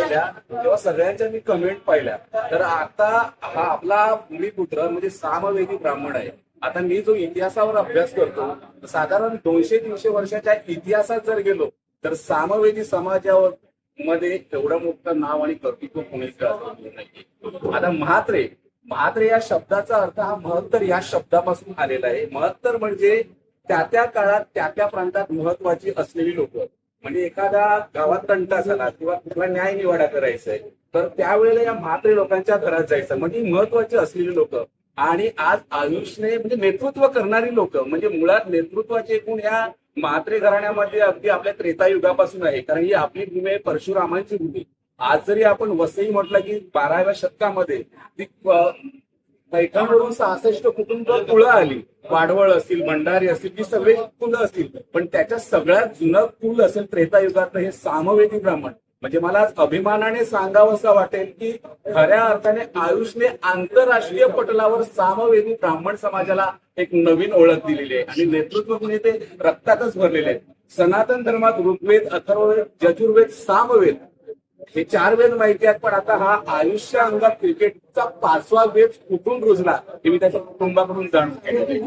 पाहिल्या तेव्हा सगळ्यांच्या मी कमेंट पाहिल्या. तर आता हा आपला भूमिपुत्र म्हणजे सामवेदी ब्राह्मण आहे. आता मी जो इतिहासावर अभ्यास करतो साधारण 200-300 वर्षाच्या इतिहासात जर गेलो तर सामवेदी समाजावर मध्ये एवढं मोठं नाव आणि कर्तृत्व कोणीच गाजवलेलं नाही. आता म्हात्रे म्हात्रे या शब्दाचा अर्थ हा महत्तर या शब्दापासून आलेला आहे. महत्तर म्हणजे त्या त्या काळात त्या त्या प्रांतात महत्वाची असलेली लोक. म्हणजे एखाद्या गावात तंटा झाला किंवा कुठला न्याय निवाडा करायचा आहे तर त्यावेळेला या म्हात्रे लोकांच्या घरात जायचं म्हणजे महत्वाची असलेली लोक. आणि आज आयुषने म्हणजे नेतृत्व करणारी लोक म्हणजे मुळात नेतृत्वाचे गुण या म्हात्रे घराण्यामध्ये अगदी आपल्या त्रेतायुगापासून आहे. कारण ही आपली भूमी आहे परशुरामांची भूमी. आज जरी आपण वसई म्हटलं की 12व्या शतकामध्ये ती पैठणवरून 66 कुटुंब कुळं आली. वाडवळ असतील, भंडारी असतील, ती सगळे कुलं असतील. पण त्याच्या सगळ्यात जुनं कुल असेल त्रेतायुगातलं हे सामवेदी ब्राह्मण. म्हणजे मला आज अभिमानाने सांगावं असं वाटेल की खऱ्या अर्थाने आयुषने आंतरराष्ट्रीय पटलावर सामवेदी ब्राह्मण समाजाला एक नवीन ओळख दिलेली आहे आणि नेतृत्व गुण ते रक्तातच भरलेले आहेत. सनातन धर्मात ऋग्वेद, अथर्ववेद, यजुर्वेद, सामवेद हे 4 वेद माहिती आहेत. पण आता हा आयुष्य अंगात क्रिकेटचा 5वा वेद कुठून रुजला हे मी त्याच्या कुटुंबाकडून जाणून घेतले.